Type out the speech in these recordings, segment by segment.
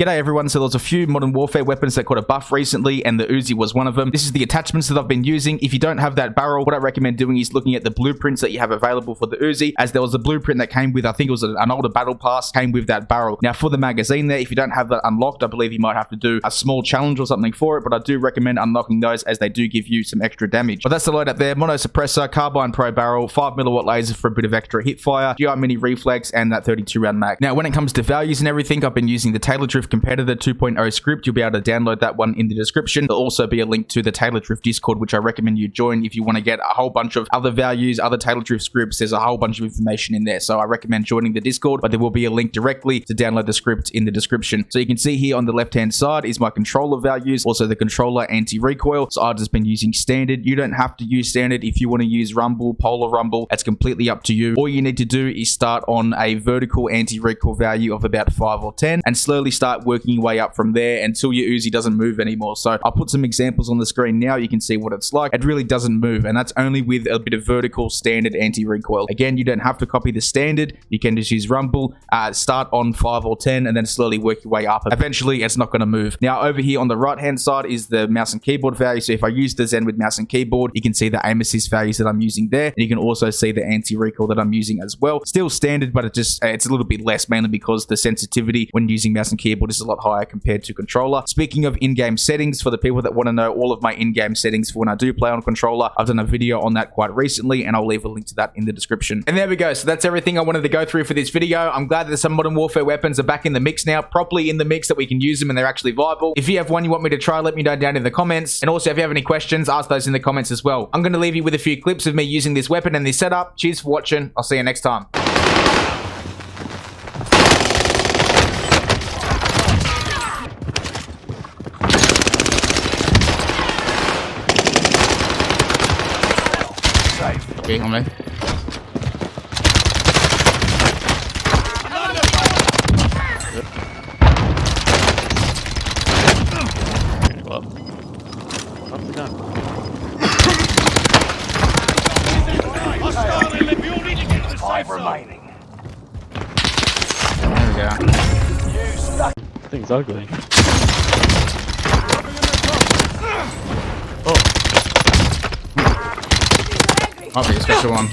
G'day everyone, so there's a few Modern Warfare weapons that got a buff recently, and the UZI was one of them. This is the attachments that I've been using. If you don't have that barrel, what I recommend doing is looking at the blueprints that you have available for the UZI, as there was a blueprint that came with, I think it was an older battle pass, came with that barrel. Now for the magazine there, if you don't have that unlocked, I believe you might have to do a small challenge or something for it, but I do recommend unlocking those as they do give you some extra damage. But that's the load up there: mono suppressor, carbine pro barrel, 5mm laser for a bit of extra hip fire, GI mini reflex, and that 32 round mag. Now when it comes to values and everything, I've been using the Taylordrift competitor 2.0 script. You'll be able to download that one in the description. There'll also be a link to the Taylordrift Discord, which I recommend you join if you want to get a whole bunch of other values, other Taylordrift scripts. There's a whole bunch of information in there, so I recommend joining the Discord, but there will be a link directly to download the script in the description. So you can see here on the left hand side is my controller values, also the controller anti-recoil. So I've just been using standard. You don't have to use standard if you want to use rumble, polar rumble. That's completely up to you. All you need to do is start on a vertical anti-recoil value of about 5 or 10 and slowly start working your way up from there until your UZI doesn't move anymore. So I'll put some examples on the screen now. You can see what it's like. It really doesn't move, and that's only with a bit of vertical standard anti-recoil. Again, you don't have to copy the standard. You can just use rumble, start on 5 or 10 and then slowly work your way up. Eventually it's not going to move. Now over here on the right hand side is the mouse and keyboard value. So if I use the Zen with mouse and keyboard, you can see the aim assist values that I'm using there, and you can also see the anti-recoil that I'm using as well. Still standard, but it's a little bit less, mainly because the sensitivity when using mouse and keyboard is a lot higher compared to controller. Speaking of in-game settings, for the people that want to know all of my in-game settings for when I do play on controller, I've done a video on that quite recently, and I'll leave a link to that in the description. And there we go. So that's everything I wanted to go through for this video. I'm glad that some Modern Warfare weapons are back in the mix now, properly in the mix, that we can use them and they're actually viable. If you have one you want me to try, let me know down in the comments. And also if you have any questions, ask those in the comments as well. I'm going to leave you with a few clips of me using this weapon and this setup. Cheers for watching. I'll see you next time. Okay, on me. Five remaining. There we go. That thing's ugly. Oh. Might be a special one.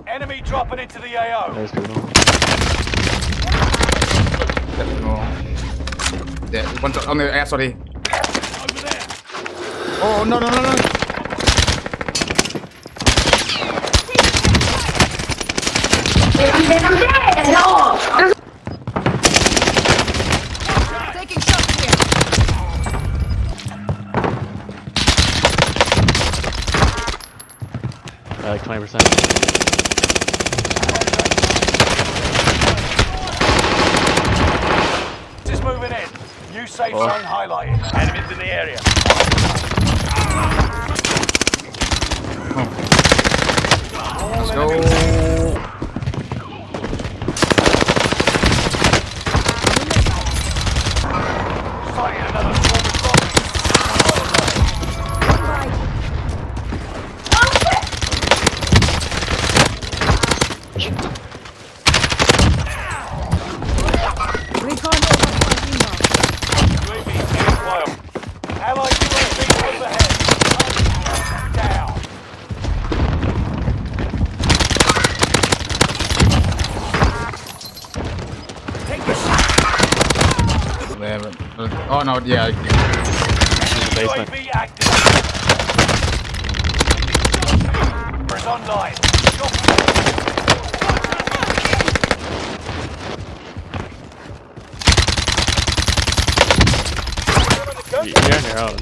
Enemy dropping into the AO. There's people. Yeah, one's on the outside here. Over there. Oh, no. I'm dead! No! Taking shots here. 20%. Just moving in. New safe zone highlighted. Enemies in the area. Let's go. Sighting another swarm of zombies. Recon overflight inbound. UAV getting wild. Allied UAV overhead. Down. Take the shot. There, oh no, yeah. Basement. UAV active. Is online. You're on your own.